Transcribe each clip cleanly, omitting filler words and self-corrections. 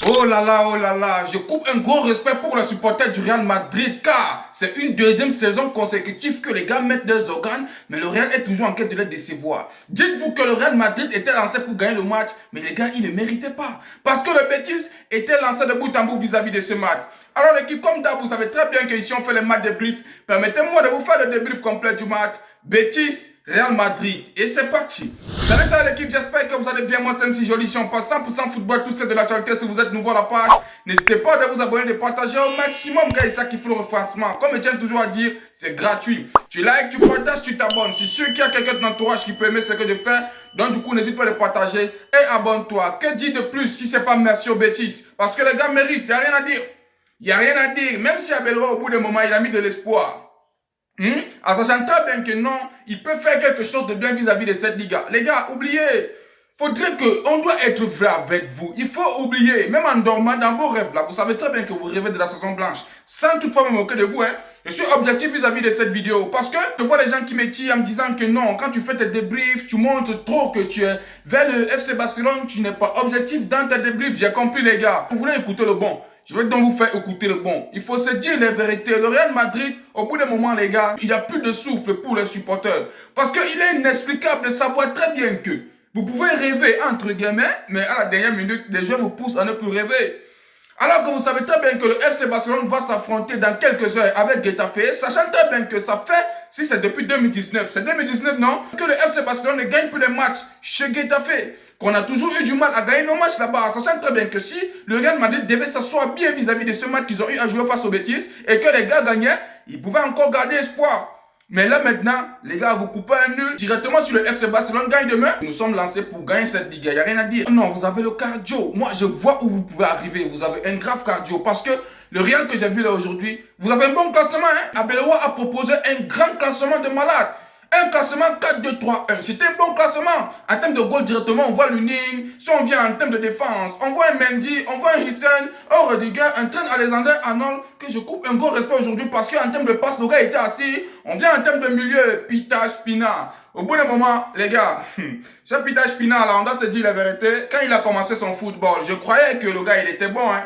oh là là, je coupe un gros respect pour les supporters du Real Madrid car c'est une deuxième saison consécutive que les gars mettent leurs organes, mais le Real est toujours en quête de les décevoir. Dites-vous que le Real Madrid était lancé pour gagner le match, mais les gars, ils ne méritaient pas. Parce que le Betis était lancé de bout en bout vis-à--vis de ce match. Alors l'équipe, comme d'hab, vous savez très bien qu'ici on fait les matchs débrief. Permettez-moi de vous faire le débrief complet du match. Betis, Real Madrid. Et c'est parti. Salut, salut l'équipe, j'espère que vous allez bien. Moi c'est MC Joli, si on passe 100% football, tout ce qui est de l'actualité. Si vous êtes nouveau à la page, n'hésitez pas à vous abonner, de partager au maximum, gars, et ça qui fait le refrancement. Comme je tiens toujours à dire, c'est gratuit. Tu likes, tu partages, tu t'abonnes. Si sûr qu'il y a quelqu'un de ton entourage qui peut aimer ce que je fais, donc du coup n'hésite pas à le partager et abonne-toi. Que dire de plus si c'est pas merci au Betis? Parce que les gars méritent, il n'y a rien à dire. Il n'y a rien à dire, même si Abelwa au bout d'un moment il a mis de l'espoir. En sachant très bien que non, il peut faire quelque chose de bien vis-à-vis de cette liga. Les gars, oubliez. Faudrait que, on doit être vrai avec vous. Il faut oublier, même en dormant dans vos rêves là, vous savez très bien que vous rêvez de la saison blanche. Sans toutefois me moquer de vous, hein. Je suis objectif vis-à-vis de cette vidéo. Parce que je vois les gens qui me tirent en me disant que non, quand tu fais tes débriefs, tu montres trop que tu es vers le FC Barcelone, tu n'es pas objectif dans tes débriefs. J'ai compris les gars. Vous voulez écouter le bon. Je vais donc vous faire écouter le bon. Il faut se dire les vérités. Le Real Madrid, au bout d'un moment, les gars, il n'y a plus de souffle pour les supporters. Parce qu'il est inexplicable de savoir très bien que vous pouvez rêver, entre guillemets, mais à la dernière minute, les gens vous poussent à ne plus rêver. Alors que vous savez très bien que le FC Barcelone va s'affronter dans quelques heures avec Getafe, sachant très bien que ça fait, si c'est depuis 2019, c'est 2019 non, que le FC Barcelone ne gagne plus les matchs chez Getafe. Qu'on a toujours eu du mal à gagner nos matchs là-bas, sachant très bien que si le Real Madrid devait s'asseoir bien vis-à-vis de ce match qu'ils ont eu à jouer face aux Betis et que les gars gagnaient, ils pouvaient encore garder espoir. Mais là maintenant, les gars, vous coupez un nul directement sur le FC Barcelone gagne demain. Nous sommes lancés pour gagner cette ligue, il n'y a rien à dire. Non, vous avez le cardio. Moi, je vois où vous pouvez arriver. Vous avez un grave cardio parce que le Real que j'ai vu là aujourd'hui, vous avez un bon classement. Hein? Abelwa a proposé un grand classement de malade. Un classement 4-2-3-1. C'était un bon classement. En termes de goal directement, on voit Luning. Si on vient en termes de défense, on voit un Mendy, on voit un Hissen, un Rudiger, un Trent Alexander-Arnold, que je coupe un gros respect aujourd'hui parce qu'en termes de passe, le gars était assis. On vient en termes de milieu, Pita Spina. Au bout d'un moment, les gars, ce Pita Spina là, on doit se dire la vérité. Quand il a commencé son football, je croyais que le gars, il était bon, hein.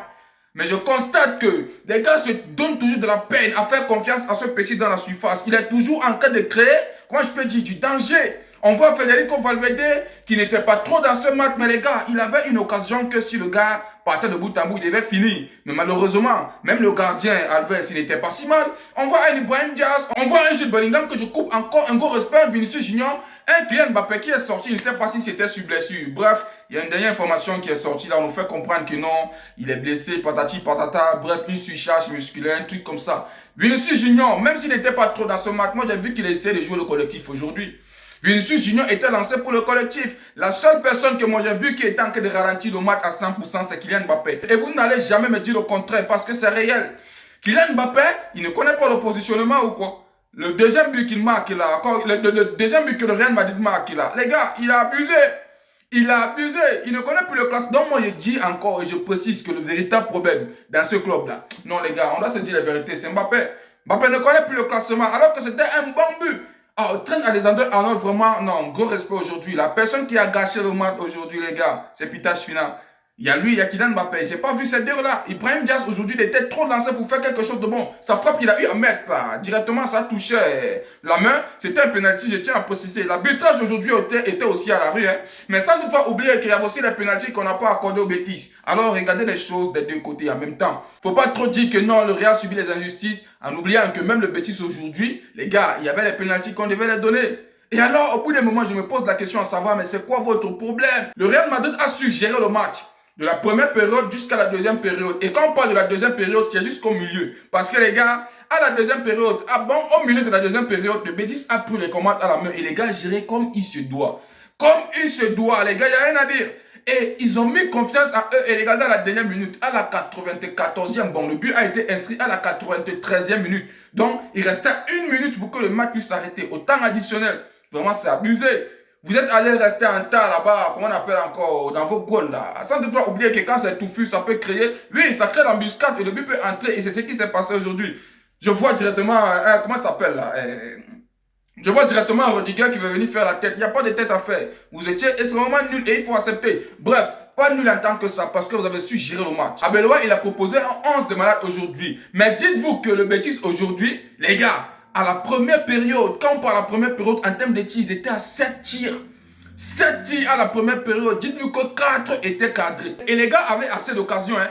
Mais je constate que les gars se donnent toujours de la peine à faire confiance à ce petit dans la surface. Il est toujours en train de créer, comment je peux dire, du danger. On voit Federico Valverde qui n'était pas trop dans ce match, mais les gars, il avait une occasion que si le gars partait de bout en bout, il devait finir. Mais malheureusement, même le gardien Alves, il n'était pas si mal. On voit un Ibrahim Diaz, on voit un Jude Bellingham que je coupe encore un gros respect, Vinicius Junior, un Kylian Mbappé qui est sorti, je ne sais pas si c'était sur blessure. Bref, il y a une dernière information qui est sortie là, on nous fait comprendre que non, il est blessé, patati patata, bref, une surcharge musculaire, un truc comme ça. Vinicius Junior, même s'il n'était pas trop dans ce match, moi j'ai vu qu'il essayait de jouer le collectif aujourd'hui. Vinicius Junior était lancé pour le collectif. La seule personne que moi j'ai vu qui était en train de ralentir le match à 100%, c'est Kylian Mbappé. Et vous n'allez jamais me dire le contraire parce que c'est réel. Kylian Mbappé, il ne connaît pas le positionnement ou quoi? Le deuxième but qu'il marque là, le deuxième but que le Real Madrid marque là, les gars, il a abusé. Il a abusé. Il ne connaît plus le classement. Donc moi je dis encore et je précise que le véritable problème dans ce club là, non les gars, on doit se dire la vérité, c'est Mbappé. Mbappé ne connaît plus le classement alors que c'était un bon but. Ah, Trent Alexander-Arnold, vraiment, non, gros respect aujourd'hui. La personne qui a gâché le match aujourd'hui, les gars, c'est Pita Spina. Il y a lui, il y a Kylian Mbappé. J'ai pas vu ces deux-là. Ibrahim Diaz, aujourd'hui, il était trop lancé pour faire quelque chose de bon. Sa frappe, il a eu à mettre là. Directement, ça touchait la main. C'était un penalty, je tiens à préciser. L'arbitrage aujourd'hui était aussi à la rue. Hein. Mais sans ne pas oublier qu'il y a aussi les penalties qu'on n'a pas accordés aux bêtises. Alors, regardez les choses des deux côtés en même temps. Faut pas trop dire que non, le Real subit les injustices. En oubliant que même le Betis aujourd'hui, les gars, il y avait les penalties qu'on devait les donner. Et alors, au bout d'un moment, je me pose la question à savoir, mais c'est quoi votre problème? Le Real Madrid a su gérer le match. De la première période jusqu'à la deuxième période. Et quand on parle de la deuxième période, c'est jusqu'au milieu. Parce que les gars, à la deuxième période, au milieu de la deuxième période, le Betis a pris les commandes à la main. Et les gars géraient comme il se doit. Comme il se doit, les gars, il n'y a rien à dire. Et ils ont mis confiance en eux. Et regardez à la dernière minute, à la 94e, bon, le but a été inscrit à la 93e minute. Donc, il restait une minute pour que le match puisse s'arrêter. Au temps additionnel. Vraiment, c'est abusé. Vous êtes allé rester en temps là-bas, comment on appelle encore, dans vos goals là. Sans doute oublier que quand c'est touffu, ça peut créer, oui, ça crée l'embuscade et le but peut entrer. Et c'est ce qui s'est passé aujourd'hui. Je vois directement, comment ça s'appelle là Je vois directement un Rudiger qui veut venir faire la tête. Il n'y a pas de tête à faire. Vous étiez extrêmement nul et il faut accepter. Bref, Pas nul en tant que ça, parce que vous avez su gérer le match. Abeloa, il a proposé un 11 de malade aujourd'hui. Mais dites-vous que le Betis aujourd'hui, les gars, à la première période, quand on parle de la première période, en termes de tirs, ils étaient à 7 tirs. 7 tirs à la première période. Dites-nous que 4 étaient cadrés. Et les gars avaient assez d'occasions, hein.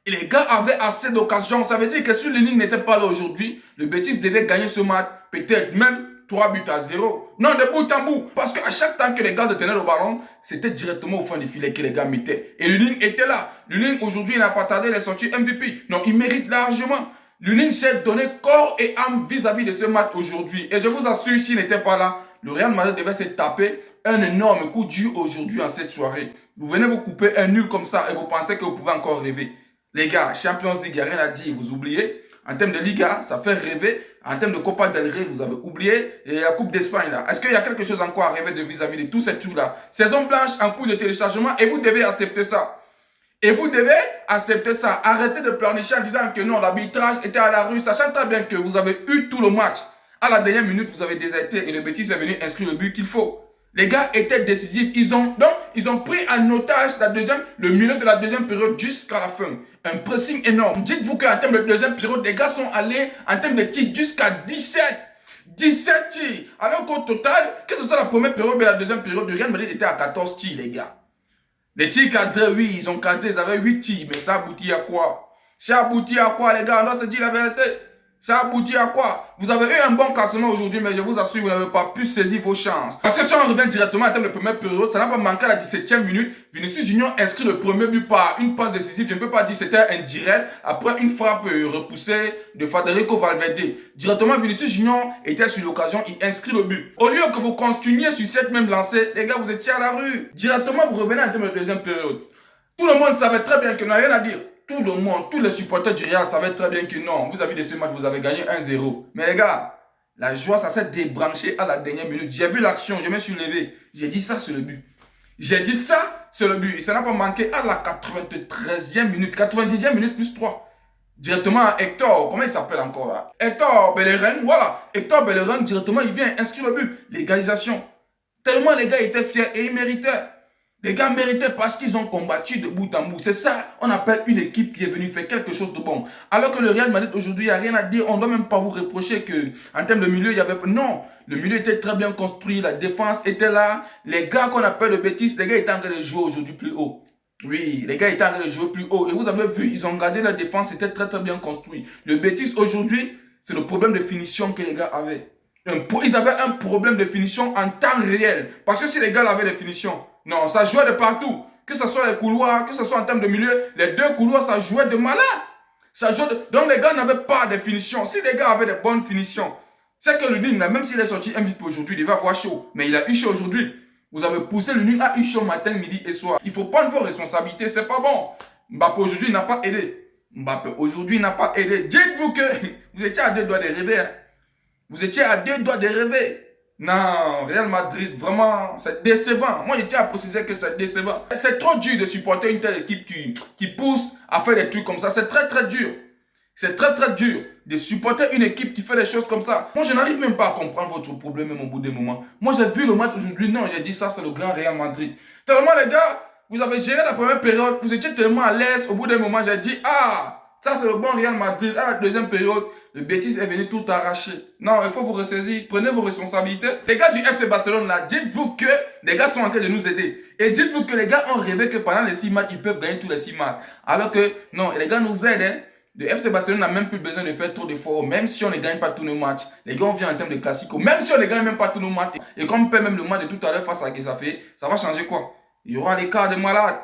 Et les gars avaient assez d'occasions. Ça veut dire que si Lenin n'était pas là aujourd'hui, le Betis devait gagner ce match, peut-être même 3 buts à 0. Non, de bout en bout. Parce qu'à chaque temps que les gars tenaient le ballon, c'était directement au fond du filet que les gars mettaient. Et Lunin était là. Lunin, aujourd'hui, il n'a pas tardé, il est sorti MVP. Non, il mérite largement. Lunin s'est donné corps et âme vis-à-vis de ce match aujourd'hui. Et je vous assure, s'il n'était pas là, le Real Madrid devait se taper un énorme coup dur aujourd'hui en cette soirée. Vous venez vous couper un nul comme ça et vous pensez que vous pouvez encore rêver. Les gars, Champions League, il n'y a rien à dire, vous oubliez. En termes de Liga, ça fait rêver. En termes de Copa del Rey, vous avez oublié. Et la Coupe d'Espagne, là. Est-ce qu'il y a quelque chose encore à rêver de vis-à-vis de tous ces trucs-là? Saison blanche en cours de téléchargement et vous devez accepter ça. Et vous devez accepter ça. Arrêtez de pleurnicher en disant que non, l'arbitrage était à la rue, sachant très bien que vous avez eu tout le match. À la dernière minute, vous avez déserté et le Betis est venu inscrire le but qu'il faut. Les gars étaient décisifs. Ils ont pris en otage le milieu de la deuxième période jusqu'à la fin. Un pressing énorme. Dites-vous qu'en termes de deuxième période, les gars sont allés en termes de tirs jusqu'à 17. 17 tirs. Alors qu'au total, que ce soit la première période et la deuxième période, le Real Madrid était à 14 tirs, les gars. Les tirs cadrés, oui, ils ont cadré, ils avaient 8 tirs. Mais ça aboutit à quoi? Ça aboutit à quoi, les gars? On doit se dire la vérité. Ça aboutit à quoi? Vous avez eu un bon classement aujourd'hui, mais je vous assure, vous n'avez pas pu saisir vos chances. Parce que si on revient directement en termes de première période, ça n'a pas manqué à la 17e minute. Vinicius Junior inscrit le premier but par une passe décisive. Je ne peux pas dire que c'était indirect. Après une frappe repoussée de Federico Valverde. Directement, Vinicius Junior était sur l'occasion, il inscrit le but. Au lieu que vous continuiez sur cette même lancée, les gars, vous étiez à la rue. Directement, vous revenez en termes de deuxième période. Tout le monde savait très bien qu'il n'y a rien à dire. Tout le monde, tous les supporters du Real savaient très bien que non, vous avez de ce match, vous avez gagné 1-0. Mais les gars, la joie, ça s'est débranché à la dernière minute. J'ai vu l'action, je me suis levé. J'ai dit ça, c'est le but. J'ai dit ça, c'est le but. Et ça n'a pas manqué à la 93e minute, 90e minute plus 3. Directement à Hector, comment il s'appelle encore là? Hector Bellerin, voilà. Hector Bellerin, directement, il vient inscrire le but. L'égalisation. Tellement les gars étaient fiers et ils méritaient. Les gars méritaient parce qu'ils ont combattu de bout en bout. C'est ça, on appelle une équipe qui est venue faire quelque chose de bon. Alors que le Real Madrid aujourd'hui, il n'y a rien à dire. On ne doit même pas vous reprocher que en termes de milieu, il y avait... Non, le milieu était très bien construit, la défense était là. Les gars qu'on appelle le Betis, les gars étaient en train de jouer aujourd'hui plus haut. Oui, les gars étaient en train de jouer plus haut. Et vous avez vu, ils ont gardé la défense, c'était très très bien construit. Le Betis aujourd'hui, c'est le problème de finition que les gars avaient. Ils avaient un problème de finition en temps réel. Parce que si les gars avaient des finitions, non, ça jouait de partout. Que ce soit les couloirs, que ce soit en termes de milieu, les deux couloirs, ça jouait de malade. Donc les gars n'avaient pas de finition. Si les gars avaient de bonnes finitions, c'est que le Nîmes, même s'il est sorti MVP aujourd'hui, il va avoir chaud. Mais il a eu chaud aujourd'hui. Vous avez poussé le Nîmes à eu chaud matin, midi et soir. Il faut prendre vos responsabilités, c'est pas bon. Mbappé aujourd'hui n'a pas aidé. Mbappé aujourd'hui n'a pas aidé. Dites-vous que vous étiez à 2 doigts de rêver. Hein. Vous étiez à 2 doigts de rêver. Non, Real Madrid, vraiment, c'est décevant. Moi, je tiens à préciser que c'est décevant. C'est trop dur de supporter une telle équipe qui pousse à faire des trucs comme ça. C'est très, très dur. C'est très, très dur de supporter une équipe qui fait des choses comme ça. Moi, je n'arrive même pas à comprendre votre problème même au bout des moments. Moi, j'ai vu le match aujourd'hui. Non, j'ai dit ça, c'est le grand Real Madrid. Tellement, les gars, vous avez géré la première période. Vous étiez tellement à l'aise. Au bout d'un moment, j'ai dit, ah, ça, c'est le bon Real Madrid. À la deuxième période, le Betis est venu tout arracher. Non, il faut vous ressaisir. Prenez vos responsabilités. Les gars du FC Barcelone, là, dites-vous que les gars sont en train de nous aider. Et dites-vous que les gars ont rêvé que pendant les 6 matchs, ils peuvent gagner tous les 6 matchs. Alors que, non, les gars nous aident. Hein. Le FC Barcelone n'a même plus besoin de faire trop d'efforts. Même si on ne gagne pas tous nos matchs. Les gars, on vient en termes de classico. Même si on ne gagne même pas tous nos matchs. Et comme on perd même le match de tout à l'heure face à Getafe, ça va changer quoi? Il y aura des cas de malades.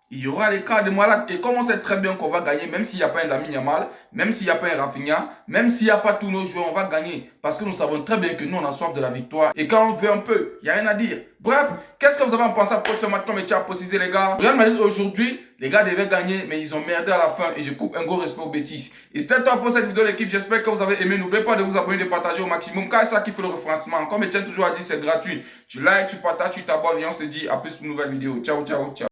Il y aura des cas de malades. Et comme on sait très bien qu'on va gagner, même s'il n'y a pas un Lamine Yamal, même s'il n'y a pas un Rafinha, même s'il n'y a pas tous nos joueurs, on va gagner. Parce que nous savons très bien que nous, on a soif de la victoire. Et quand on veut un peu, il n'y a rien à dire. Bref, qu'est-ce que vous avez en pensé après ce match comme je tiens à préciser, les gars? Real Madrid aujourd'hui, les gars devaient gagner, mais ils ont merdé à la fin. Et je coupe un gros respect au Betis. Et c'était tout pour cette vidéo, l'équipe. J'espère que vous avez aimé. N'oubliez pas de vous abonner, de partager au maximum. Car c'est ça qui fait le référencement. Comme je tiens toujours à dire, c'est gratuit. Tu likes, tu partages, tu t'abonnes. Et on se dit à plus pour une nouvelle vidéo. Ciao, ciao, ciao.